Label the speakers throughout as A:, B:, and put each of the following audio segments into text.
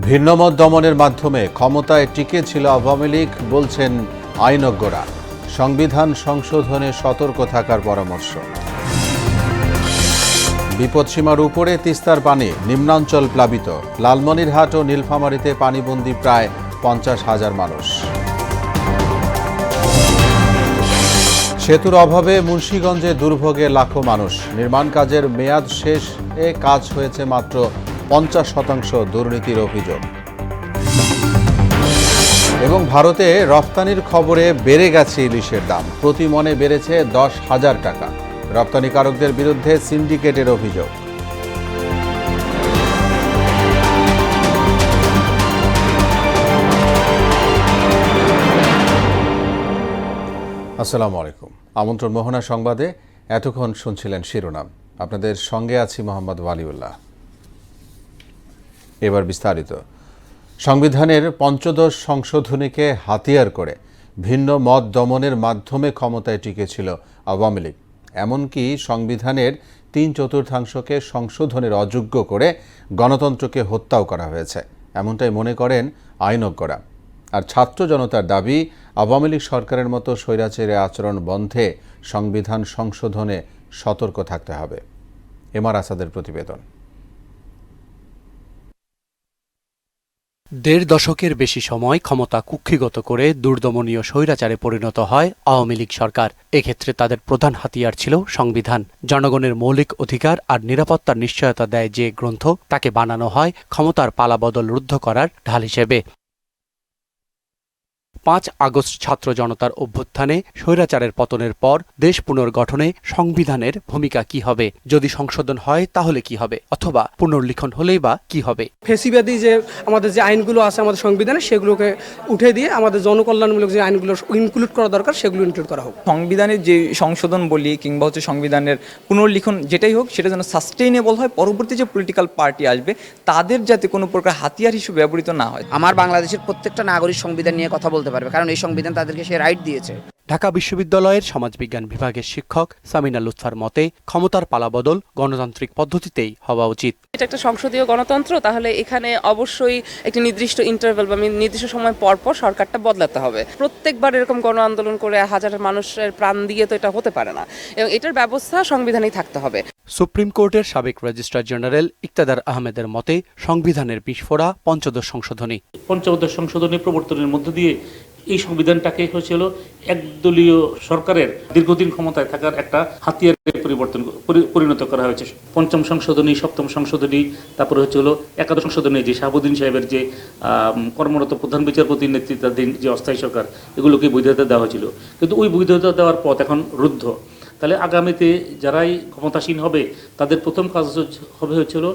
A: ভিন্নমত দমনের মাধ্যমে ক্ষমতায় টিকে ছিল আওয়ামী লীগ বলছেন আইনজ্ঞরা। সংবিধান সংশোধনে সতর্ক থাকার পরামর্শ। বিপদসীমার উপরে তিস্তার পানি, নিম্নাঞ্চল প্লাবিত। লালমনিরহাট ও নীলফামারীতে পানিবন্দী প্রায় 50,000 মানুষ। সেতুর অভাবে মুন্সিগঞ্জে দুর্ভোগে লাখো মানুষ। নির্মাণ কাজের মেয়াদ শেষে কাজ হয়েছে মাত্র 50%, দুর্নীতির অভিযোগ। এবং ভারতে রফতানির খবরে বেড়ে গেছে ইলিশের দাম, প্রতি মনে বেড়েছে 10,000 টাকা। রপ্তানিকারকদের বিরুদ্ধে সিন্ডিকেটের অভিযোগ। আসসালামু আলাইকুম। আমন্ত্রণ মোহনা সংবাদে। এতক্ষণ শুনছিলেন শিরোনাম, আপনাদের সঙ্গে আছি মোহাম্মদ ওয়ালিউল্লাহ। এবার বিস্তারিত। সংবিধানের ৫৫ সংশোধনীকে হাতিয়ার করে ভিন্ন মত দমনের মাধ্যমে ক্ষমতায় টিকেছিল আওয়ামী লীগ। এমনকি সংবিধানের ৩/৪ সংশোধনের অযোগ্য করে গণতন্ত্রকে হত্যাও করা হয়েছে, এমনটাই মনে করেন আইনজ্ঞরা। আর ছাত্র জনতার দাবি, আওয়ামী লীগ সরকারের মতো স্বৈরাচারী আচরণ বন্ধে সংবিধান সংশোধনে সতর্ক থাকতে হবে। এমআর আসাদের প্রতিবেদন।
B: ১.৫ দশকের বেশি সময় ক্ষমতা কুক্ষিগত করে দুর্দমনীয় স্বৈরাচারে পরিণত হয় আওয়ামী লীগ সরকার। এক্ষেত্রে তাদের প্রধান হাতিয়ার ছিল সংবিধান। জনগণের মৌলিক অধিকার আর নিরাপত্তার নিশ্চয়তা দেয় যে গ্রন্থ, তাকে বানানো হয় ক্ষমতার পালাবদল রুদ্ধ করার ঢাল হিসেবে। ৫ আগস্ট ছাত্র জনতার অভ্যুত্থানে স্বৈরাচারের পতনের পর দেশ পুনর্গঠনে সংবিধানের ভূমিকা কি হবে, যদি সংশোধন হয় তাহলে কি হবে, অথবা পুনর্লিখন হলেই বা কি হবে।
C: ফেসিবাদী যে আমাদের যে আইনগুলো আছে আমাদের সংবিধানে, সেগুলোকে উঠে দিয়ে আমাদের জনকল্যাণমূলক যে আইনগুলো ইনক্লুড করা দরকার সেগুলো ইনক্লুড করা হোক।
D: সংবিধানের যে সংশোধন বলি কিংবা সংবিধানের পুনর্লিখন যেটাই হোক, সেটা যেন সাস্টেইনেবল হয়, পরবর্তী যে পলিটিক্যাল পার্টি আসবে তাদের যাতে কোনো প্রকার হাতিয়ার হিসেবে ব্যবহৃত না হয়।
E: আমার বাংলাদেশের প্রত্যেকটা নাগরিক সংবিধান নিয়ে কথা বলতে পারবে, কারণ এই সংবিধান তাদেরকে সে রাইট দিয়েছে।
B: ঢাকা বিশ্ববিদ্যালয়ের সমাজবিজ্ঞান বিভাগের শিক্ষক সামিনা লুৎফার মতে, ক্ষমতার পালাবদল গণতান্ত্রিক পদ্ধতিতেই হওয়া উচিত।
F: এটা একটা সংসদীয় গণতন্ত্র, তাহলে এখানে অবশ্যই একটি নির্দিষ্ট ইন্টারভ্যাল বা নির্দিষ্ট সময় পর পর সরকারটা বদলাতে হবে। প্রত্যেকবার এরকম গণ আন্দোলন করে হাজার মানুষের প্রাণ দিয়ে তো এটা হতে পারে না, এবং এটার ব্যবস্থা সংবিধানেই থাকতে হবে।
B: সুপ্রিম কোর্টের সাবেক রেজিস্ট্রার জেনারেল ইকতাদার আহমেদের মতে, সংবিধানের বিস্ফোরা পঞ্চদশ সংশোধনী।
G: পঞ্চদশ সংশোধনী প্রবর্তনের মধ্য দিয়ে এই সংবিধানটাকে হয়েছিল একদলীয় সরকারের দীর্ঘদিন ক্ষমতায় থাকার একটা হাতিয়ারে পরিণত করা হয়েছে। পঞ্চম সংশোধনী, সপ্তম সংশোধনী, তারপরে হচ্ছিল একাদশ সংশোধনী, যে শাহাবুদ্দিন সাহেবের যে কর্মরত প্রধান বিচারপতির নেতৃত্বাধীন যে অস্থায়ী সরকার, এগুলোকে বৈধতা দেওয়া হয়েছিল। কিন্তু ওই বৈধতা দেওয়ার পথ এখন রুদ্ধ। তাহলে আগামীতে যারাই ক্ষমতাসীন হবে তাদের প্রথম কাজ হচ্ছিল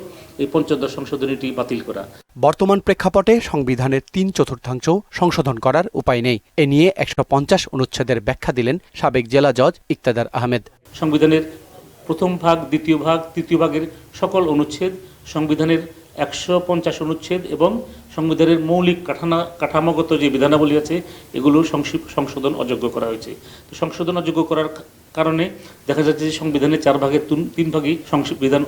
G: এই পঞ্চদশ সংশোধনীটি বাতিল করা।
B: বর্তমান প্রেক্ষাপটে সংবিধানের ৩/৪ সংশোধন করার উপায় নেই। এ নিয়ে ১৫০ অনুচ্ছেদের ব্যাখ্যা দিলেন সাবেক জেলা জজ ইকতাদার আহমেদ।
G: সংবিধানের প্রথম ভাগ, দ্বিতীয় ভাগ, তৃতীয় ভাগের সকল অনুচ্ছেদ, সংবিধানের ১৫০ অনুচ্ছেদ এবং সংবিধানের মৌলিক কাঠামোগত যে বিধানাবলী আছে, এগুলো সংশোধন অযোগ্য করা হয়েছে। তো সংশোধন অযোগ্য করার কারণে দেখা যাচ্ছে যে সংবিধানের 4 ভাগের 3 ভাগই সংবিধান।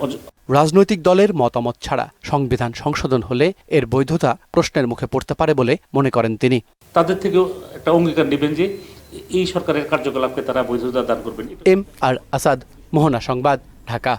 B: রাজনৈতিক দলের মতামত ছাড়া সংবিধান সংশোধন হলে এর বৈধতা প্রশ্নের মুখে পড়তে পারে বলে মনে করেন তিনি।
G: তাদের থেকেও একটা অঙ্গীকার নেবেন যে এই সরকারের কার্যকলাপকে তারা বৈধতা দান করবেন।
B: এমআর আসাদ, মোহনা সংবাদ, ঢাকা।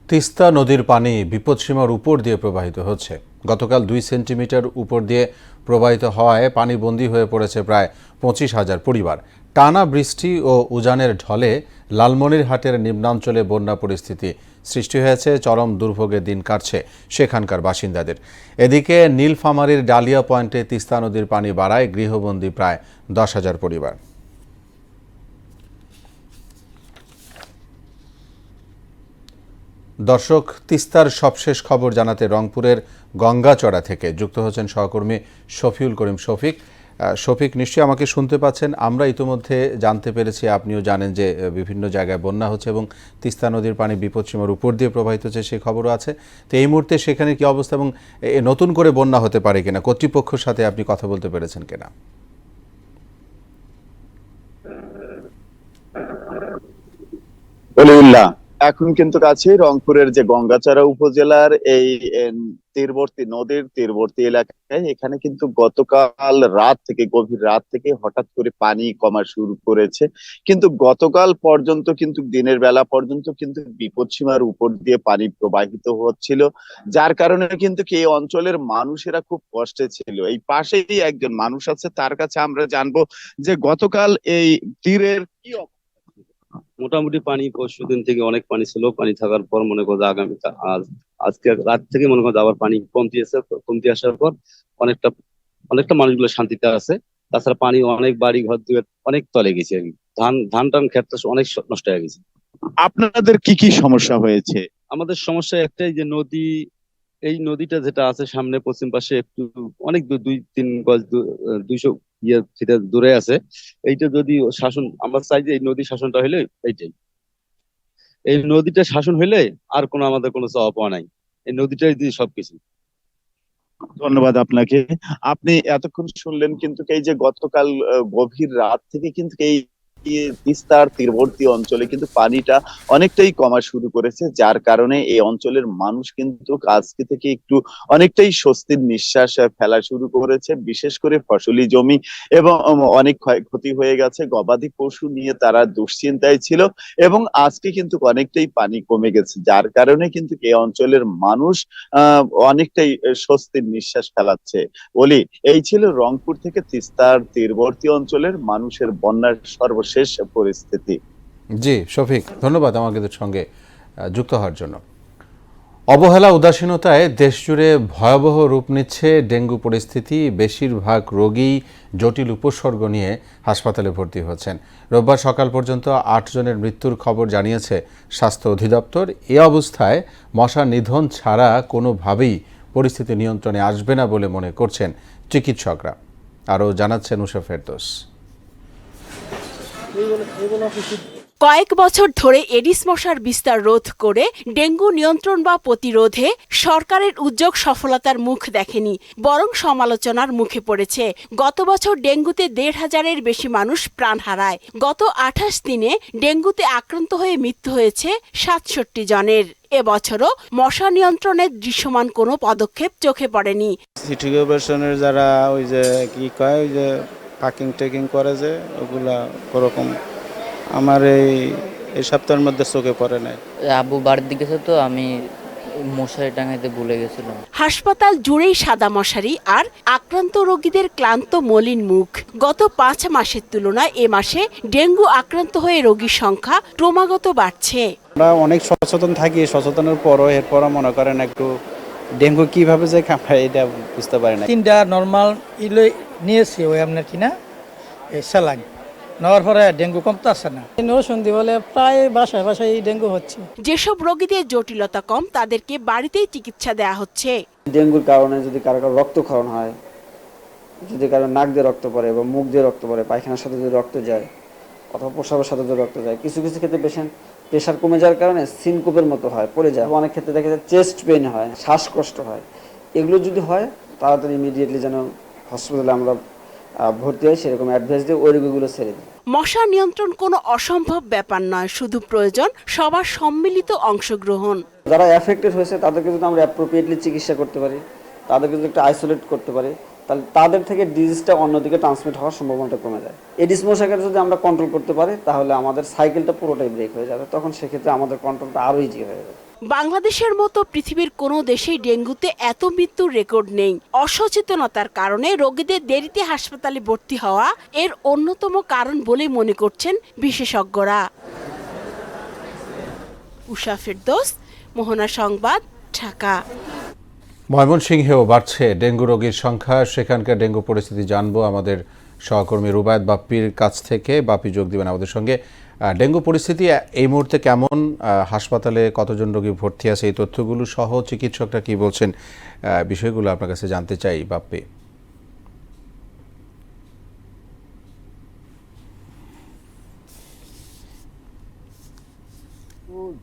A: তিস্তা নদীর পানি বিপদসীমার উপর দিয়ে প্রবাহিত হচ্ছে। গতকাল 2 সেন্টিমিটার উপর দিয়ে প্রবাহিত হওয়ায় পানিবন্দী হয়ে পড়েছে প্রায় 25,000 পরিবার। টানা বৃষ্টি ও উজানের ঢলে লালমনিরহাটের নিম্নাঞ্চলে বন্যা পরিস্থিতি সৃষ্টি হয়েছে। চরম দুর্ভোগে দিন কাটছে সেখানকার বাসিন্দাদের। এদিকে নীলফামারীর ডালিয়া পয়েন্টে তিস্তা নদীর পানি বাড়ায় গৃহবন্দী প্রায় 10,000 পরিবার। দর্শক, তিস্তার সবশেষ খবর জানাতে রংপুরের গঙ্গাচড়া থেকে যুক্ত হচ্ছেন সহকর্মী শফিউল করিম শফিক। শফিক, নিশ্চয়ই আমাকে শুনতে পাচ্ছেন। আমরা ইতিমধ্যে জানতে পেরেছি, আপনিও জানেন যে বিভিন্ন জায়গায় বন্যা হচ্ছে এবং তিস্তা নদীর পানি বিপদসীমার উপর দিয়ে প্রবাহিত হচ্ছে, সেই খবরও আছে। তো এই মুহূর্তে সেখানে কি অবস্থা এবং নতুন করে বন্যা হতে পারে কিনা, কর্তৃপক্ষের সাথে আপনি কথা বলতে পেরেছেন কিনা?
H: ওলিউল্লাহ, এখন কিন্তু কাছে রংপুরের যে গঙ্গাচড়া উপজেলার এই নদীর তীরবর্তী এলাকায়, এখানে কিন্তু গতকাল রাত থেকে, গভীর রাত থেকে হঠাৎ করে পানি কমা শুরু করেছে। কিন্তু গতকাল পর্যন্ত কিন্তু দিনের বেলা পর্যন্ত কিন্তু বিপদসীমার উপর দিয়ে পানি প্রবাহিত হচ্ছিল, যার কারণে কিন্তু এই অঞ্চলের মানুষেরা খুব কষ্টে ছিল। এই পাশেই একজন মানুষ আছে, তার কাছে আমরা জানবো যে গতকাল এই তীরের কি
I: মোটামুটি পানি পরশুদিন থেকে অনেক পানি ছিল। পানি থাকার পর মনে করো আগামী আজকে রাত থেকে মনে করো আবার পানি কমতি আসার পর অনেকটা অনেকটা মানুষগুলো শান্তিতে আছে। তাছাড়া পানি অনেক বাড়ি ঘর দুয়ার অনেক তলে গেছে আর কি। ধান টান ক্ষেত অনেক নষ্ট হয়ে গেছে।
H: আপনাদের কি কি সমস্যা হয়েছে?
I: আমাদের সমস্যা একটাই যে এই নদীটা যেটা আছে সামনে পশ্চিম পাশে একটু অনেক 2-3 গজ 200 সেটা দূরে আছে। এইটা যদি শাসন, আমরা চাই যে এই নদী শাসনটা হইলে এই নদীটা শাসন হইলে আর কোনো আমাদের কোনো চাওয়া পাওয়া নাই। এই নদীটাই দিয়ে সবকিছু।
H: ধন্যবাদ আপনাকে। আপনি এতক্ষণ শুনলেন কিন্তু এই যে গতকাল গভীর রাত থেকে কিন্তু এই তিস্তার তীরবর্তী অঞ্চলে কিন্তু পানিটা অনেকটাই কমা শুরু করেছে, যার কারণে এই অঞ্চলের মানুষ কিন্তু আজকে থেকে একটু অনেকটাই স্বস্তির নিঃশ্বাস ফেলা শুরু করেছে। বিশেষ করে ফসলি জমি এবং অনেক ক্ষয়ক্ষতি হয়ে গেছে, গবাদি পশু নিয়ে তারা দুশ্চিন্তায় ছিল, এবং আজকে কিন্তু অনেকটাই পানি কমে গেছে, যার কারণে কিন্তু এই অঞ্চলের মানুষ অনেকটাই স্বস্তির নিঃশ্বাস ফেলাচ্ছে। বলি, এই ছিল রংপুর থেকে তিস্তার তীরবর্তী অঞ্চলের মানুষের বন্যার সর্বশেষ পরিস্থিতি।
A: জি শফিক, ধন্যবাদ আমাদের সঙ্গে যুক্ত হওয়ার জন্য। অবহেলা উদাসীনতায় দেশজুড়ে ভয়াবহ রূপ নিচ্ছে ডেঙ্গু পরিস্থিতি। বেশিরভাগ রোগী জটিল উপসর্গ নিয়ে হাসপাতালে ভর্তি হচ্ছেন। রোববার সকাল পর্যন্ত 8 জনের মৃত্যুর খবর জানিয়েছে স্বাস্থ্য অধিদপ্তর। এ অবস্থায় মশা নিধন ছাড়া কোনোভাবেই পরিস্থিতি নিয়ন্ত্রণে আসবে না বলে মনে করছেন চিকিৎসকরা। আরও জানাচ্ছেন উষা ফেরদৌস।
J: কয়েক বছর ধরে এডিস মশার বিস্তার রোধ করে ডেঙ্গু নিয়ন্ত্রণ বা প্রতিরোধে সরকারের উদ্যোগ সফলতার মুখ দেখেনি, বরং সমালোচনার মুখে পড়েছে। গত বছর ডেঙ্গুতে 1,500-এর বেশি মানুষ প্রাণ হারায়। গত 28 দিনে ডেঙ্গুতে আক্রান্ত হয়ে মৃত্যু হয়েছে 67 জনের। এবছরও মশা নিয়ন্ত্রণের দৃশ্যমান কোনো পদক্ষেপ চোখে পড়েনি।
K: সিটি কর্পোরেশনের যারা ওই যে কি কয় ওই যে পাকিং টেকিং করে যে ওগুলা ওরকম আমার এই সপ্তাহের মধ্যে চোখে পড়ে নাই।
L: আব্বু বাড়ির দিকে তো আমি মশারি টাঙাইতে ভুলে গেছিলাম।
J: হাসপাতাল জুড়েই সাদা মশারি আর আক্রান্ত রোগীদের ক্লান্ত মলিন মুখ। গত 5 মাসের তুলনায় এ মাসে ডেঙ্গু আক্রান্ত হয়ে রোগীর সংখ্যা ক্রমাগত বাড়ছে।
K: আমরা অনেক সচেতন থাকি, সচেতনের পরও এরপর মনে করেন একটু ডেঙ্গু কিভাবে যে কামড়ায় এটা বুঝতে পারি না।
M: 3টা নর্মাল নিয়েছি ওই আপনার কিনা এই স্যালাইন নেওয়ার পরে ডেঙ্গু কমতে আসছে না। নরসিংদী বলে প্রায় বাসায় বাসায় ডেঙ্গু হচ্ছে।
J: যেসব রোগীদের জটিলতা কম তাদেরকে বাড়িতেই চিকিৎসা দেওয়া হচ্ছে।
N: ডেঙ্গুর কারণে যদি কারো রক্তক্ষরণ হয়, যদি কারো নাক দিয়ে রক্ত পড়ে বা মুখ দিয়ে রক্ত পড়ে, পায়খানার সাথে যদি রক্ত যায় অথবা প্রস্রাবের সাথে যদি রক্ত যায়, কিছু কিছু ক্ষেত্রে পেশেন্ট প্রেশার কমে যাওয়ার কারণে সিনকোপের মতো হয়, পড়ে যায়। অনেক ক্ষেত্রে দেখা যায় চেস্ট পেইন হয়, শ্বাসকষ্ট হয়। এগুলো যদি হয় তাড়াতাড়ি ইমিডিয়েটলি যেন হসপিটালে আমরা ভর্তি হয়, সেরকম অ্যাডভাইস দিয়ে ওই রোগীগুলো ছেড়ে দিই।
J: মশা নিয়ন্ত্রণ কোনো অসম্ভব ব্যাপার নয়, শুধু প্রয়োজন সবার সম্মিলিত অংশগ্রহণ।
N: যারা এফেক্টেড হয়েছে তাদেরকে যদি আমরা অ্যাপ্রোপ্রিয়েটলি চিকিৎসা করতে পারি, তাদেরকে যদি একটা আইসোলেট করতে পারি, তাহলে তাদের থেকে ডিজিজটা অন্যদিকে ট্রান্সমিট হওয়ার সম্ভাবনাটা কমে যায়। এডিস মশাকে যদি আমরা কন্ট্রোল করতে পারি তাহলে আমাদের সাইকেলটা পুরোটাই ব্রেক হয়ে যাবে, তখন সেক্ষেত্রে আমাদের কন্ট্রোলটা আরো ইজি হয়ে যাবে।
J: বাংলাদেশের মতো পৃথিবীর কোনো দেশেই ডেঙ্গুতে এত মৃত্যুর রেকর্ড নেই। অসচেতনতার কারণে রোগীদের দেরিতে হাসপাতালে ভর্তি হওয়া এর অন্যতম কারণ বলে মনে করছেন বিশেষজ্ঞরা। উষা ফেরদৌস, মোহনা সংবাদ, ঢাকা।
A: ময়মনসিংহেও বাড়ছে ডেঙ্গু রোগীর সংখ্যা। সেখানকার ডেঙ্গু পরিস্থিতি জানবো আমাদের সহকর্মী রুবায়েত বাপ্পির কাছ থেকে। বাপ্পি যোগ দিবেন আমাদের সঙ্গে। ডেঙ্গু পরিস্থিতি এই মুহূর্তে কেমন, হাসপাতালে কতজন রোগী ভর্তি আছে, এই তথ্যগুলো সহ চিকিৎসকরা কি বলছেন, বিষয়গুলো আপনার কাছে জানতে চাই বাপ্পি।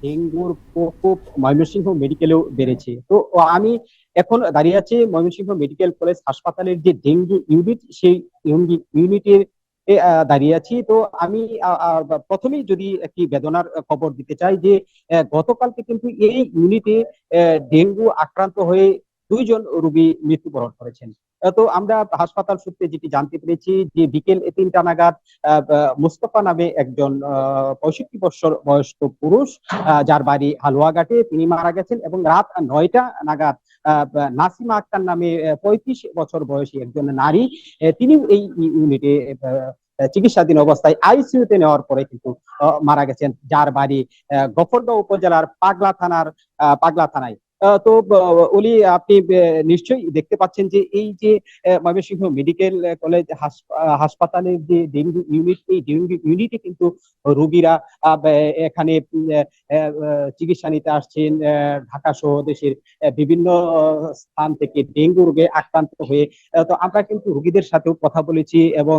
O: ডেঙ্গুর প্রকোপ ময়মনসিংহ মেডিকেলেও বেড়েছে। তো আমি এখন দাঁড়িয়ে আছি ময়মনসিংহ মেডিকেল কলেজ হাসপাতালের যে ডেঙ্গু ইউনিট, সেই ইউনিটের দাঁড়িয়ে আছি। তো আমি প্রথমেই যদি একটি বেদনার খবর দিতে চাই যে গতকালকে কিন্তু এই ইউনিটে ডেঙ্গু আক্রান্ত হয়ে 2 জন রোগী মৃত্যুবরণ করেছেন। তো আমরা হাসপাতাল সূত্রে যেটি জানতে পেরেছি যে বিকেল 3টা নাগাদ মুস্তফা নামে একজন 65 বছর বয়স্ক পুরুষ যার বাড়ি হালুয়াঘাটে, তিনি মারা গেছেন এবং রাত 9টা নাগাদ নাসিমা আক্তার নামে 35 বছর বয়সী একজন নারী, তিনি এই ইউনিটে চিকিৎসাধীন অবস্থায় আইসিইউতে নেওয়ার পরে কিন্তু মারা গেছেন, যার বাড়ি গফরগাঁও উপজেলার পাগলা থানায়। তো ওলি, আপনি নিশ্চয়ই দেখতে পাচ্ছেন যে এই যে ময়মনসিংহ মেডিকেল কলেজ হাসপাতালের যে ডেঙ্গু ইউনিট, এই ডেঙ্গু ইউনিটে কিন্তু রোগীরা এখানে চিকিৎসা নিতে আসছেন ঢাকা সহ দেশের বিভিন্ন স্থান থেকে ডেঙ্গু রোগে আক্রান্ত হয়ে। তো আমরা কিন্তু রোগীদের সাথেও কথা বলেছি এবং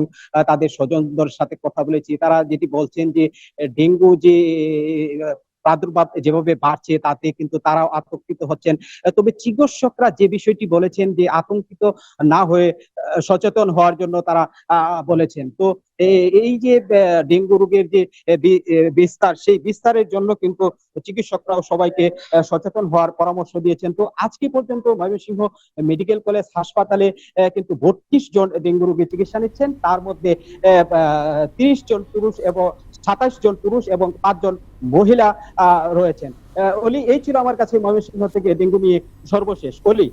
O: তাদের স্বজনদের সাথে কথা বলেছি। তারা যেটি বলছেন যে ডেঙ্গু যে প্রাদুর্ভাব যেভাবে বাড়ছে তাতে কিন্তু তারাও আতঙ্কিত হচ্ছেন। তবে চিকিৎসকরা যে বিষয়টি বলেছেন যে আতঙ্কিত না হয়ে সচেতন হওয়ার জন্য তারা বলেছেন। তো এই যে ডেঙ্গু রোগের যে বিস্তার, সেই বিস্তারের জন্য কিন্তু চিকিৎসকরাও সবাইকে সচেতন হওয়ার পরামর্শ দিয়েছেন। তো আজকে পর্যন্ত ময়মনসিংহ মেডিকেল কলেজ হাসপাতালে কিন্তু 32 জন ডেঙ্গু রোগী চিকিৎসা নিচ্ছেন, তার মধ্যে 30 জন পুরুষ এবং 27 জন পুরুষ এবং 5 জন মহিলা রয়েছেন। অলি, এই ছিল আমার কাছে ময়মনসিংহ থেকে ডেঙ্গু নিয়ে সর্বশেষ। অলি।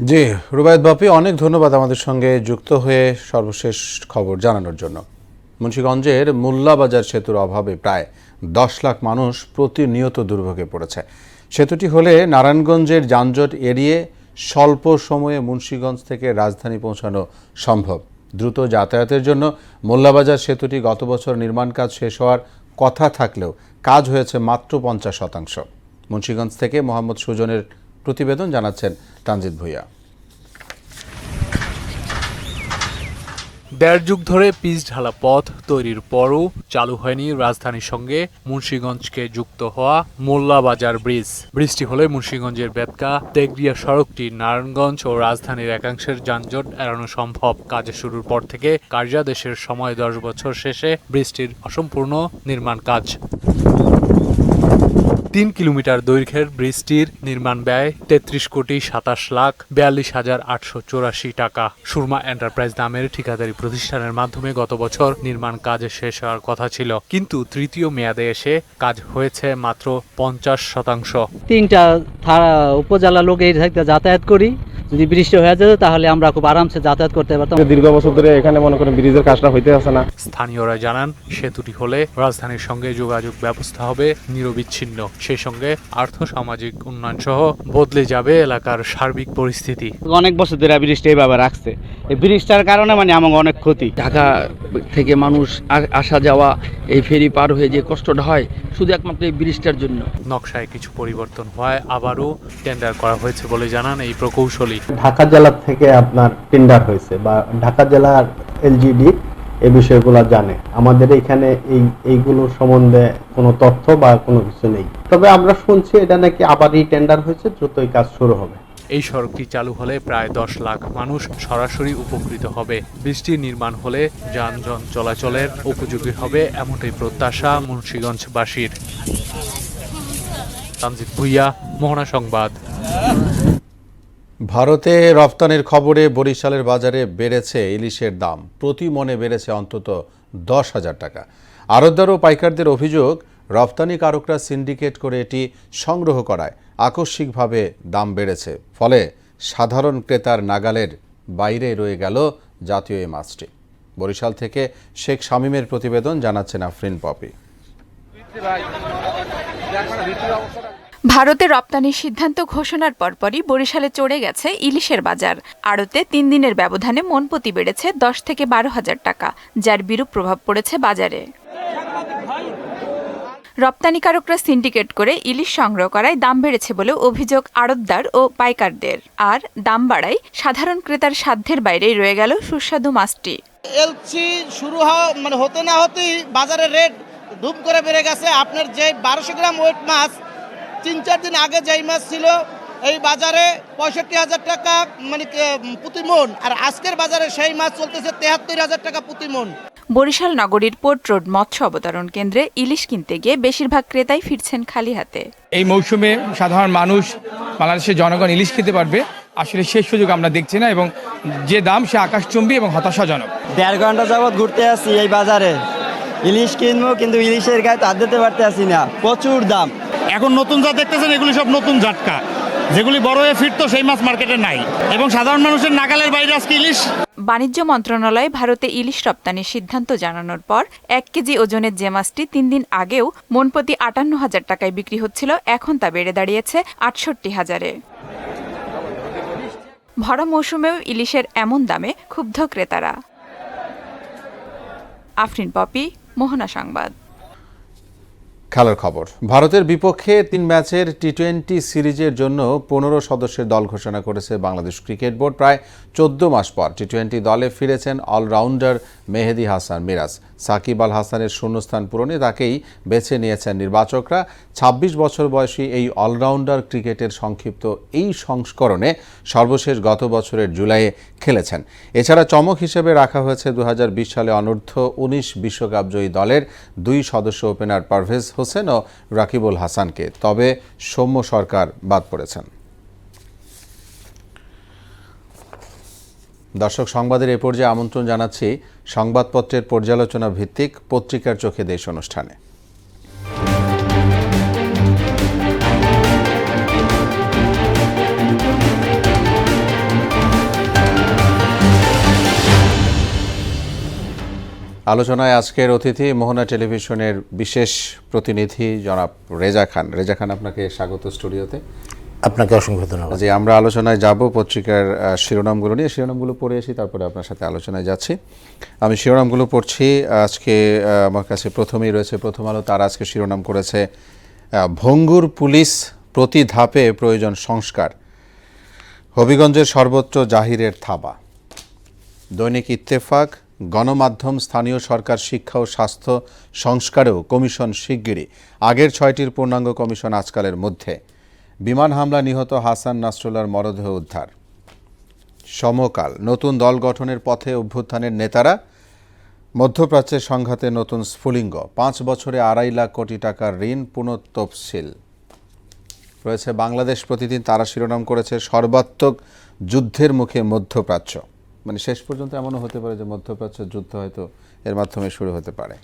A: জি, রুবায়েত বাপি, অনেক ধন্যবাদ আমাদের সঙ্গে যুক্ত হয়ে সর্বশেষ খবর জানানোর জন্য। মুন্সিগঞ্জের মোল্লাবাজার সেতুর অভাবে প্রায় 10 লাখ মানুষ প্রতিনিয়ত দুর্ভোগে পড়েছে। সেতুটি হলে নারায়ণগঞ্জের যানজট এড়িয়ে স্বল্প সময়ে মুন্সিগঞ্জ থেকে রাজধানী পৌঁছানো সম্ভব। দ্রুত যাতায়াতের জন্য মোল্লাবাজার সেতুটি গত বছর নির্মাণ কাজ শেষ হওয়ার কথা থাকলেও কাজ হয়েছে মাত্র 50%। মুন্সিগঞ্জ থেকে মোহাম্মদ সুজনের প্রতিবেদন, জানাচ্ছেন তানজিদ ভুইয়া।
B: 1.5 যুগ ধরে পিচ ঢালা পথ তৈরির পরও চালু হয়নি রাজধানীর সঙ্গে মুন্সিগঞ্জকে যুক্ত হওয়া মোল্লাবাজার ব্রিজ। ব্রিজটি হলে মুন্সিগঞ্জের বেতকা তেগরিয়া সড়কটি নারায়ণগঞ্জ ও রাজধানীর একাংশের যানজট এড়ানো সম্ভব। কাজ শুরুর পর থেকে কার্যাদেশের সময় 10 বছর শেষে ব্রিজটির অসম্পূর্ণ নির্মাণ কাজ। 3 কিলোমিটার দৈর্ঘ্যের ব্রিজটির নির্মাণ ব্যয় 33,27,42,884 টাকা। সুরমা এন্টারপ্রাইজ নামের ঠিকাদারি প্রতিষ্ঠানের মাধ্যমে গত বছর নির্মাণ কাজ শেষ হওয়ার কথা ছিল, কিন্তু তৃতীয় মেয়াদে এসে কাজ হয়েছে মাত্র 50%।
P: 3টা উপজেলা লোক এই যাতায়াত করি, যদি বৃষ্টি হয়ে যেত তাহলে আমরা খুব আরামসে যাতায়াত করতে পারতাম।
Q: দীর্ঘ বছর ধরে এখানে মনে করেন ব্রিজের কাজটা হইতে আসে না।
B: স্থানীয়রা জানান, সেতুটি হলে রাজধানীর সঙ্গে যোগাযোগ ব্যবস্থা হবে নিরবিচ্ছিন্ন। সেই সঙ্গে আর্থ-সামাজিক উন্নয়ন সহ বদলে যাবে এলাকার সার্বিক পরিস্থিতি।
P: অনেক বছর ধরে ব্রিজটা এইভাবে রাখছে, এই ব্রিজটার কারণে আমার অনেক ক্ষতি।
R: ঢাকা থেকে মানুষ আসা যাওয়া, এই ফেরি পার হয়ে যে কষ্টটা হয় শুধু একমাত্র এই ব্রিজটার জন্য।
B: নকশায় কিছু পরিবর্তন হয়, আবারও টেন্ডার করা হয়েছে বলে জানান এই প্রকৌশলী।
Q: ঢাকা জেলা থেকে আপনার টেন্ডার হয়েছে বা ঢাকা জেলার এলজিডি এই বিষয়গুলো জানে। আমাদের এখানে এইগুলো সম্বন্ধে কোনো তথ্য বা কোনো কিছু নেই, তবে আমরা শুনছি এটা নাকি আবারই টেন্ডার হয়েছে, দ্রুতই কাজ শুরু হবে।
B: এই সড়কটি চালু হলে প্রায় 10 লাখ মানুষ সরাসরি উপকৃত হবে। ব্রিজটির নির্মাণ হলে যানজট চলাচলের উপযোগী হবে, এমনটাই প্রত্যাশা মুন্সিগঞ্জবাসীর। তানজিদ ভুইয়া, মোহনা সংবাদ।
A: ভারতে রপ্তানির খবরে বরিশালের বাজারে বেড়েছে ইলিশের দাম, প্রতি মনে বেড়েছে অন্তত 10,000 টাকা। আড়তদার ও পাইকারদের অভিযোগ, রপ্তানিকারকরা সিন্ডিকেট করে এটি সংগ্রহ করায় আকস্মিকভাবে দাম বেড়েছে, ফলে সাধারণ ক্রেতার নাগালের বাইরে রয়ে গেল জাতীয় এই মাছটি। বরিশাল থেকে শেখ শামীমের প্রতিবেদন, জানাচ্ছেন আফরিন পপি।
S: ভারতে রপ্তানির সিদ্ধান্ত ঘোষণার পরপরই বরিশালে চড়ে গেছে ইলিশের বাজার। আড়তে 3 দিনের ব্যবধানে মনপ্রতি বেড়েছে 10 থেকে 12,000 টাকা, যার বিরূপ প্রভাব পড়েছে বাজারে। রপ্তানিকারকরা সিন্ডিকেট করে ইলিশ সংগ্রহ করায় দাম বেড়েছে বলে অভিযোগ আড়তদার ও পাইকারদের। আর দাম বাড়ায় সাধারণ ক্রেতার সাধ্যের বাইরেই রয়ে গেল সুস্বাদু মাছটি।
T: এলসি শুরু হতে না হতেই বাজারের রেট ধুম করে বেড়ে গেছে। আপনার যে 1200 গ্রাম ওয়েট মাছ 3-4 দিন আগে যেই মাছ ছিল এই বাজারে 65,000 টাকা প্রতি মন, আর আজকের বাজারে সেই মাছ চলতেছে 73,000 টাকা প্রতি মন।
S: বরিশাল নগরীর পোর্ট রোড মৎস্য অবতরণ কেন্দ্রে ইলিশ কিনতে গিয়ে বেশিরভাগ ক্রেতাই ফিরছেন খালি হাতে।
U: এই মৌসুমে সাধারণ মানুষ, বাংলাদেশের জনগণ ইলিশ খেতে পারবে, আসলে শেষ সুযোগ আমরা দেখছি না, এবং যে দাম সে আকাশচুম্বী এবং হতাশাজনক।
V: 1.5 ঘন্টা যাবৎ ঘুরতে আসছি এই বাজারে, ইলিশ কিনবো কিন্তু ইলিশের গায়ে তো হাত দিতে পারতে আসি না, প্রচুর দাম।
W: এখন নতুন যা দেখতেছেন এগুলি সব নতুন জাটকা, যেগুলি বড় হয়ে ফিরতো সেই মাছ মার্কেটে নাই, এবং সাধারণ মানুষের নাগালের বাইরে আজকে ইলিশ।
S: বাণিজ্য মন্ত্রণালয় ভারতে ইলিশ রপ্তানির সিদ্ধান্ত জানানোর পর 1 কেজি ওজনের যে মাছটি 3 দিন আগেও মনপ্রতি 58,000 টাকায় বিক্রি হচ্ছিল, এখন তা বেড়ে দাঁড়িয়েছে 68,000-এ। ভরা মৌসুমেও ইলিশের এমন দামে ক্ষুব্ধ ক্রেতারা। আফরিন পপি, মোহনা সংবাদ।
A: খেলার খবর। ভারতের বিপক্ষে 3 ম্যাচের টি-20 সিরিজের জন্য 15 সদস্যের দল ঘোষণা করেছে বাংলাদেশ ক্রিকেট বোর্ড। প্রায় 14 মাস পর টি-20 দলে ফিরেছেন অলরাউন্ডার মেহেদী হাসান মিরাজ। সাকিব আল হাসানের শূন্যস্থান পূরণে তাকেই বেছে নিয়েছেন নির্বাচকরা। 26 বছর বয়সী এই অলরাউন্ডার ক্রিকেটের সংক্ষিপ্ত এই সংস্করণে সর্বশেষ গত বছরের জুলাইয়ে খেলেছেন। এছাড়া চমক হিসেবে রাখা হয়েছে 2020 সালে অনূর্ধ্ব 19 বিশ্বকাপ জয়ী দলের 2 সদস্য ওপেনার পারভেজ হোসেন ও রাকিবুল হাসানকে। তবে সৌম্য সরকার বাদ পড়েছেন। দর্শক, সংবাদের এ পর্যায়ে আমন্ত্রণ জানাচ্ছি সংবাদপত্রের পর্যালোচনা ভিত্তিক পত্রিকার চোখে দেশ অনুষ্ঠানে। আলোচনায় আজকের অতিথি মোহনা টেলিভিশনের বিশেষ প্রতিনিধি জনাব রেজা খান। রেজা খান, আপনাকে স্বাগত স্টুডিওতে।
X: আপনাকে অসংখ্য ধন্যবাদ।
A: যে আমরা আলোচনায় যাব পত্রিকার শিরোনামগুলো নিয়ে, শিরোনামগুলো পড়ে আসি, তারপরে আপনার সাথে আলোচনায় যাচ্ছি। আমি শিরোনামগুলো পড়ছি। আজকে আমার কাছে প্রথমেই রয়েছে প্রথম আলো। তার আজকে শিরোনাম করেছে ভঙ্গুর পুলিশ, প্রতি ধাপে প্রয়োজন সংস্কার, হবিগঞ্জের সর্বত্র জাহিরের থাবা। দৈনিক ইত্তেফাক, গণমাধ্যম, স্থানীয় সরকার, শিক্ষা ও স্বাস্থ্য সংস্কারেও কমিশন শিগগিরই। আগের 6টির পূর্ণাঙ্গ কমিশন আজকালের মধ্যে। বিমান হামলা নিহত হাসান নাসরুল্লাহর মরদেহ উদ্ধার। সমকাল, নতুন দল গঠনের পথে অভ্যুত্থানের নেতারা, মধ্যপ্রাচ্যের সংঘাতে নতুন স্ফুলিঙ্গ, 5 বছরে 2.5 লাখ কোটি টাকার ঋণ পুনঃতফসিল। রয়েছে বাংলাদেশ প্রতিদিন, তারা শিরোনাম করেছে সর্বাত্মক যুদ্ধের মুখে মধ্যপ্রাচ্য। মানে শেষ পর্যন্ত এমনও হতে পারে যে মধ্যপ্রাচ্যের যুদ্ধ হয়তো এর মাধ্যমে শুরু হতে পারে।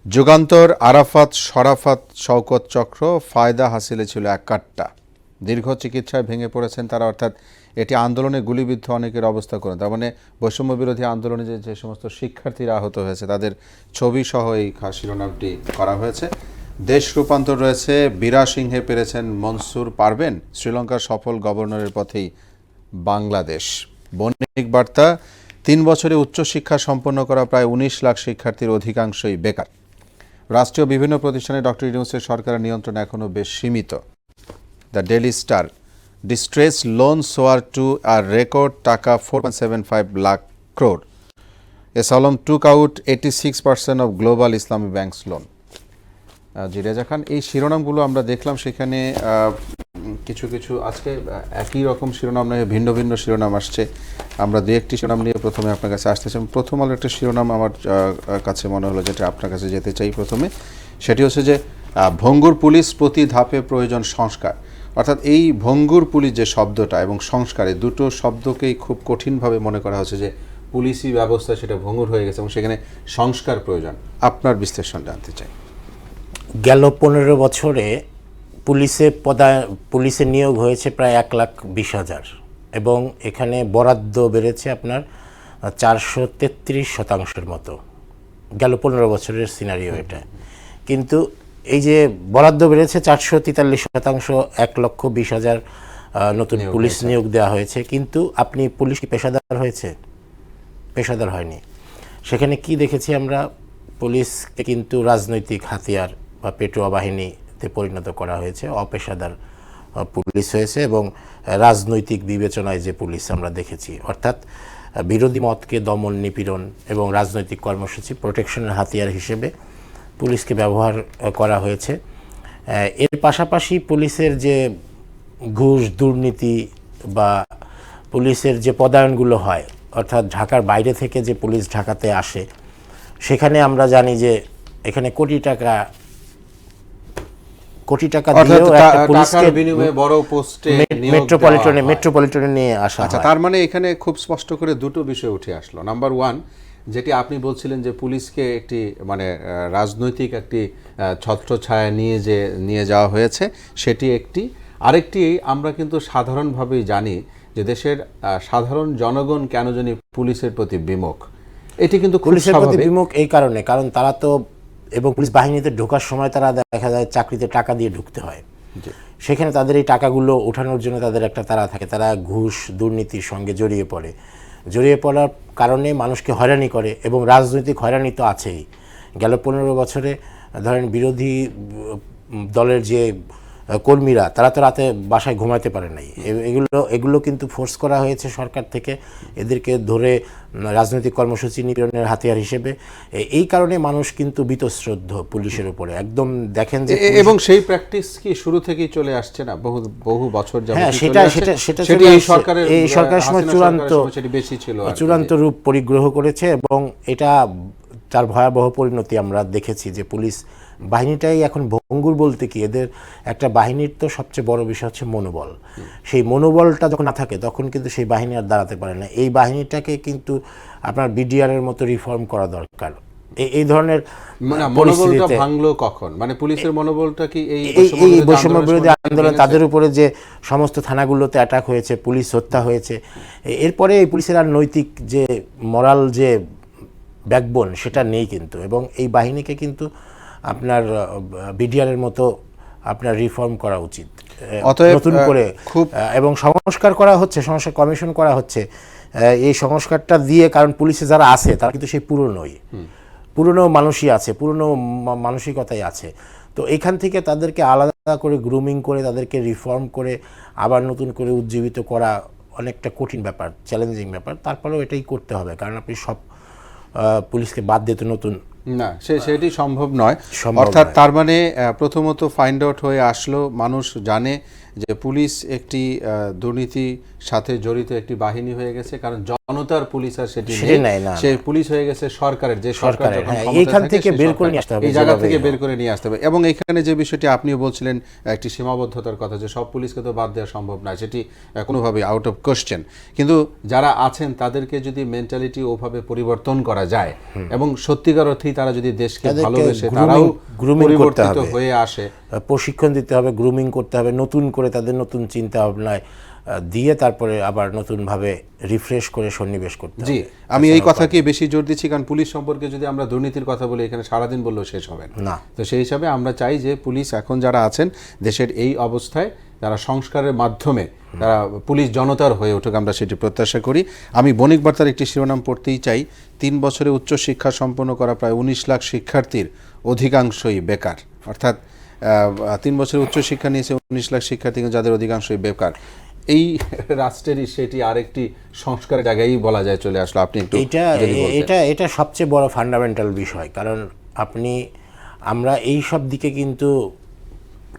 A: যুগান্তর, আরাফাত শরাফাত শওকত চক্র, ফায়দা হাসিলে ছিল এক কাট্টা। দীর্ঘ চিকিৎসায় ভেঙে পড়েছেন তারা, অর্থাৎ এটি আন্দোলনে গুলিবিদ্ধ অনেকের অবস্থা করেন। তার মানে বৈষম্য বিরোধী আন্দোলনে যে সমস্ত শিক্ষার্থীরা আহত হয়েছে তাদের ছবি সহ এই শিরোনামটি করা হয়েছে। দেশ রূপান্তর রয়েছে, বীরা সিংহে পেরেছেন মনসুর পারভেন, শ্রীলঙ্কার সফল গভর্নরের পথেই বাংলাদেশ। বণিক বার্তা, 3 বছরে উচ্চশিক্ষা সম্পন্ন করা প্রায় 19 লাখ শিক্ষার্থীর অধিকাংশই বেকার। রাষ্ট্রীয় বিভিন্ন প্রতিষ্ঠানে ডক্টর ইউনূসের সরকারের নিয়ন্ত্রণ এখনও বেশ সীমিত। The Daily Star, distress loan soar to আর রেকর্ড টাকা 4.75 lakh crore. A solemn took out 86% of global Islamic banks loan. জি রেজা খান, এই শিরোনামগুলো আমরা দেখলাম, সেখানে কিছু কিছু আজকে একই রকম শিরোনাম নয়, ভিন্ন ভিন্ন শিরোনাম আসছে। আমরা দু একটি শিরোনাম নিয়ে প্রথমে আপনার কাছে আসতেছি। প্রথম আলো একটা শিরোনাম আমার কাছে মনে হলো, যেটা আপনার কাছে যেতে চাই প্রথমে, সেটি হচ্ছে যে ভঙ্গুর পুলিশ, প্রতি ধাপে প্রয়োজন সংস্কার। অর্থাৎ এই ভঙ্গুর পুলিশ যে শব্দটা এবং সংস্কার, এই দুটো শব্দকেই খুব কঠিনভাবে মনে করা হচ্ছে যে পুলিশি ব্যবস্থা সেটা ভঙ্গুর হয়ে গেছে এবং সেখানে সংস্কার প্রয়োজন। আপনার বিশ্লেষণ জানতে চাই।
X: গেল 15 বছরে পুলিশে নিয়োগ হয়েছে প্রায় 1,20,000 এবং এখানে বরাদ্দ বেড়েছে আপনার 433% মতো। গেল 15 বছরের সিনারিও এটা। কিন্তু এই যে বরাদ্দ বেড়েছে 443%, 1,20,000 নতুন পুলিশ নিয়োগ দেওয়া হয়েছে, কিন্তু আপনি পুলিশ কি পেশাদার হয়েছে? পেশাদার হয়নি। সেখানে কি দেখেছি আমরা? পুলিশকে কিন্তু রাজনৈতিক হাতিয়ার বা পেটোয়া বাহিনীতে পরিণত করা হয়েছে, অপেশাদার পুলিশ হয়েছে এবং রাজনৈতিক বিবেচনায় যে পুলিশ আমরা দেখেছি, অর্থাৎ বিরোধী মতকে দমন, নিপীড়ন এবং রাজনৈতিক কর্মসূচি প্রোটেকশনের হাতিয়ার হিসেবে পুলিশকে ব্যবহার করা হয়েছে। এর পাশাপাশি পুলিশের যে ঘুষ, দুর্নীতি বা পুলিশের যে পদায়নগুলো হয়, অর্থাৎ ঢাকার বাইরে থেকে যে পুলিশ ঢাকাতে আসে, সেখানে আমরা জানি যে এখানে কোটি টাকা
A: অর্থাৎ
X: দিয়েও একটা পুলিশকে
A: টাকার বিনিময়ে বড় পোস্টে নিয়োগ দেওয়া হয়।
X: মেট্রোপলিটনে নিয়ে আসা
A: আচ্ছা,
X: হয়।
A: তার মানে এখানে খুব স্পষ্ট করে দুটো বিষয় উঠে আসলো। নাম্বার ওয়ান, যেটি আপনি বলছিলেন যে পুলিশকে একটি মানে রাজনৈতিক একটি ছত্রছায়া নিয়ে যাওয়া হয়েছে, সেটি একটি। আরেকটি, আমরা কিন্তু সাধারণভাবেই জানি যে দেশের সাধারণ জনগণ কেন জানি পুলিশের প্রতি বিমুখ। এটি কিন্তু
X: পুলিশের প্রতি বিমুখ এই কারণে, কারণ তারা তো, এবং পুলিশ বাহিনীতে ঢোকার সময় তারা দেখা যায় চাকরিতে টাকা দিয়ে ঢুকতে হয়, সেখানে তাদের এই টাকাগুলো ওঠানোর জন্য তাদের একটা তাড়া থাকে, তারা ঘুষ দুর্নীতির সঙ্গে জড়িয়ে পড়ার কারণে মানুষকে হয়রানি করে, এবং রাজনৈতিক হয়রানি তো আছেই। গেল 15 বছরে ধরেন বিরোধী দলের যে কর্মীরা, তারা তো রাতে বাসায় ঘুমাতে পারে নাই। এগুলো কিন্তু ফোর্স করা হয়েছে সরকার থেকে, এদেরকে ধরে রাজনৈতিক কর্মসূচি নিপীড়নের হাতিয়ার হিসেবে। এই কারণে মানুষ কিন্তু বীতশ্রদ্ধ পুলিশের উপরে, একদম দেখেন যে,
A: এবং সেই প্র্যাকটিস কি শুরু থেকেই চলে আসছে না, বহু বছর যাবত?
X: হ্যাঁ, সেটা এই সরকারের সময় চূড়ান্ত রূপ পরিগ্রহ করেছে, এবং এটা তার ভয়াবহ পরিণতি আমরা দেখেছি যে পুলিশ বাহিনীটাই এখন ভঙ্গুর। বলতে কি, এদের একটা বাহিনীর তো সবচেয়ে বড় বিষয় হচ্ছে মনোবল। সেই মনোবলটা যখন না থাকে তখন কিন্তু সেই বাহিনী আর দাঁড়াতে পারে না। এই বাহিনীটাকে কিন্তু আপনার বিডিআর এর মতো রিফর্ম করা দরকার। এই ধরনের
A: মনোবলটা ভাঙলো কখন? মানে পুলিশের মনোবলটা কি এই
X: বৈষম্য বিরোধী আন্দোলন, তাদের উপরে যে সমস্ত থানাগুলোতে অ্যাটাক হয়েছে, পুলিশ হত্যা হয়েছে, এরপরে এই পুলিশের আর নৈতিক যে মরাল যে ব্যাকবোন সেটা নেই কিন্তু। এবং এই বাহিনীকে কিন্তু আপনার বিডিআর এর মতো আপনার রিফর্ম করা উচিত নতুন করে, এবং সংস্কার করা হচ্ছে, সংস্কার কমিশন করা হচ্ছে এই সংস্কারটা দিয়ে। কারণ পুলিশে যারা আছে তারা কিন্তু সেই পুরনো মানুষই আছে, পুরনো মানসিকতাই আছে। তো এখান থেকে তাদেরকে আলাদা করে গ্রুমিং করে তাদেরকে রিফর্ম করে আবার নতুন করে উজ্জীবিত করা অনেকটা কঠিন ব্যাপার, চ্যালেঞ্জিং ব্যাপার। তারপরেও এটাই করতে হবে, কারণ আপনি সব পুলিশকে বাদ দিতে নতুন
A: না, সেটি সম্ভব নয়। অর্থাৎ তার মানে প্রথমত ফাইন্ড আউট হয়ে আসলো, মানুষ জানে যে পুলিশ একটি দুর্নীতি সাথে জড়িত একটি বাহিনী হয়ে গেছে, কারণ জনতার পুলিশ আর সেটি নেই, সে পুলিশ হয়ে গেছে সরকারের, যে সরকার
X: এইখান থেকে বের করে নিয়ে আসতে হবে,
A: এই জায়গা থেকে বের করে নিয়ে আসতে হবে। এবং এখানে যে বিষয়টি আপনিও বলছিলেন একটি সীমাবদ্ধতার কথা, যে সব পুলিশকে তো বাদ দেওয়া সম্ভব নয়, সেটি কোনোভাবেই আউট অফ কোশ্চেন। কিন্তু যারা আছেন তাদেরকে যদি মেন্টালিটি ওভাবে পরিবর্তন করা যায়, এবং সত্যিকার অর্থেই তারা যদি দেশকে ভালোবেসে তারাও পরিবর্তিত হয়ে আসে,
X: প্রশিক্ষণ দিতে হবে, গ্রুমিং করতে হবে, নতুন করে তাদের নতুন চিন্তা ভাবনায় দিয়ে তারপরে আবার নতুনভাবে রিফ্রেশ করে সন্নিবেশ করতে হবে।
A: জি, আমি এই কথাকে বেশি জোর দিচ্ছি, কারণ পুলিশ সম্পর্কে যদি আমরা দুর্নীতির কথা বলি এখানে সারাদিন বললেও শেষ হবে না। তো সেই হিসাবে আমরা চাই যে পুলিশ এখন যারা আছেন দেশের এই অবস্থায়, তারা সংস্কারের মাধ্যমে তারা পুলিশ জনতার হয়ে উঠুক, আমরা সেটি প্রত্যাশা করি। আমি বণিক বার্তার একটি শিরোনাম পড়তেই চাই। 3 বছরে উচ্চশিক্ষা সম্পন্ন করা প্রায় 19 লাখ শিক্ষার্থীর অধিকাংশই বেকার। অর্থাৎ 3 বছরে উচ্চশিক্ষা নিয়েছে 19 লাখ শিক্ষার্থী, যাদের অধিকাংশই বেকার। এই রাষ্ট্রেরই সেটি আরেকটি সংস্কারের জায়গায় বলা যায় চলে আসলো। আপনি একটু
X: এটা সবচেয়ে বড় ফান্ডামেন্টাল বিষয়, কারণ আমরা এই সব দিকে কিন্তু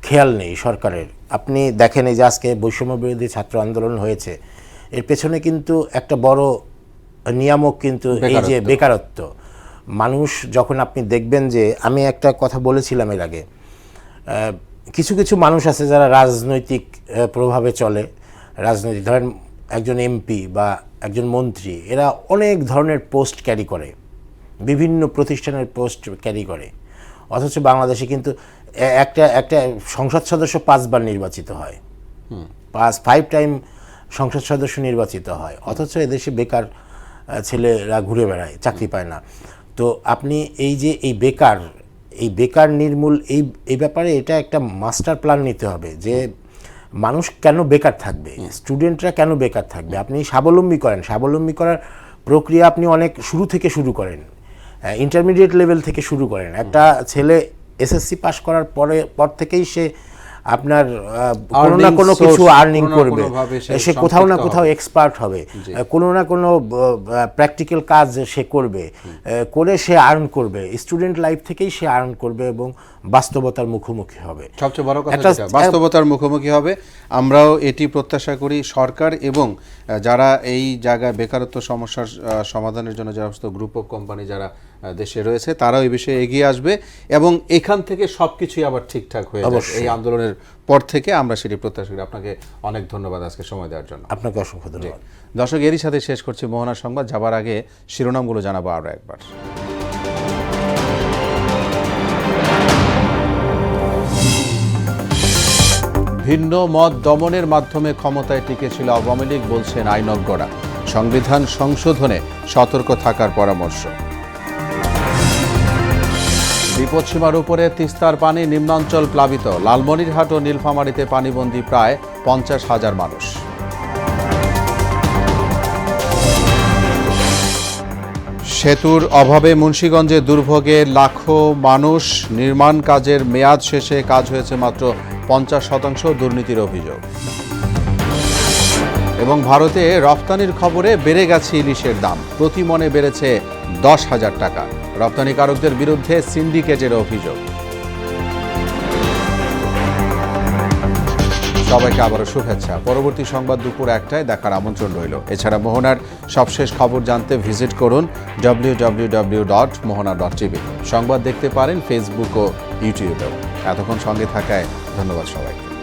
X: খেয়াল নেই সরকারের। আপনি দেখেন এই যে আজকে বৈষম্য বিরোধী ছাত্র আন্দোলন হয়েছে, এর পেছনে কিন্তু একটা বড় নিয়ামক কিন্তু এই যে বেকারত্ব। মানুষ যখন আপনি দেখবেন যে, আমি একটা কথা বলেছিলাম এর আগে, কিছু কিছু মানুষ আছে যারা রাজনৈতিক প্রভাবে চলে, রাজনৈতিক ধরেন একজন এমপি বা একজন মন্ত্রী, এরা অনেক ধরনের পোস্ট ক্যারি করে, বিভিন্ন প্রতিষ্ঠানের পোস্ট ক্যারি করে, অথচ বাংলাদেশে কিন্তু একটা সংসদ সদস্য 5 বার নির্বাচিত হয়, 5 টাইম সংসদ সদস্য নির্বাচিত হয়, অথচ এদেশে বেকার ছেলেরা ঘুরে বেড়ায়, চাকরি পায় না। তো আপনি এই যে এই বেকার নির্মূল এই ব্যাপারে এটা একটা মাস্টার প্ল্যান নিতে হবে, যে মানুষ কেন বেকার থাকবে, স্টুডেন্টরা কেন বেকার থাকবে। আপনি স্বাবলম্বী করার প্রক্রিয়া আপনি অনেক শুরু থেকে শুরু করেন, ইন্টারমিডিয়েট লেভেল থেকে শুরু করেন। একটা ছেলে এসএসসি পাস করার পর থেকেই সে আপনার কোনো না কোনো কিছু আর্নিং করবে, সে কোথাও না কোথাও এক্সপার্ট হবে, কোনো না কোনো প্র্যাকটিক্যাল কাজ সে করবে, করে সে আর্ন করবে, স্টুডেন্ট লাইফ থেকেই সে আর্ন করবে এবং বাস্তবতার মুখোমুখি হবে।
A: সবচেয়ে বড় কথা বাস্তবতার মুখোমুখি হবে। আমরাও এটি প্রত্যাশা করি সরকার এবং যারা এই জায়গায় বেকারত্ব সমস্যার সমাধানের জন্য যারা গ্রুপ অফ কোম্পানি যারা দেশে রয়েছে তারাও এই বিষয়ে এগিয়ে আসবে এবং এখান থেকে সবকিছুই আবার ঠিকঠাক হয়ে যাবে। এই আন্দোলনের পর থেকে আমরা সেটি প্রত্যাশা করি। আপনাকে অনেক ধন্যবাদ আজকে সময় দেওয়ার জন্য।
X: আপনাকে অসংখ্য ধন্যবাদ।
A: দর্শক, এরই সাথে শেষ করছি মোহনা সংবাদ। যাবার আগে শিরোনামগুলো জানাবো আরও একবার। ভিন্ন মত দমনের মাধ্যমে ক্ষমতায় টিকেছিল আওয়ামী লীগ বলছেন আইনজ্ঞরা। সংবিধান সংশোধনে সতর্ক থাকার পরামর্শ। বিপদসীমার উপরে তিস্তার পানি, নিম্নাঞ্চল প্লাবিত। লালমনিরহাট ও নীলফামারীতে পানিবন্দী প্রায় 50,000 মানুষ। সেতুর অভাবে মুন্সিগঞ্জে দুর্ভোগে লাখো মানুষ। নির্মাণ কাজের মেয়াদ শেষে কাজ হয়েছে মাত্র 50% দুর্নীতির অভিযোগ। এবং ভারতে রপ্তানির খবরে বেড়ে গেছে ইলিশের দাম, প্রতি মনে বেড়েছে 10,000 টাকা। রপ্তানিকারকদের বিরুদ্ধে সিন্ডিকেটের অভিযোগ। সবাইকে আবারও শুভেচ্ছা। পরবর্তী সংবাদ দুপুর 1টায় দেখার আমন্ত্রণ রইল। এছাড়া মোহনার সবশেষ খবর জানতে ভিজিট করুন www.mohana.tv। সংবাদ দেখতে পারেন ফেসবুক ও ইউটিউবেও। এতক্ষণ সঙ্গে থাকায় ধন্যবাদ সবাইকে।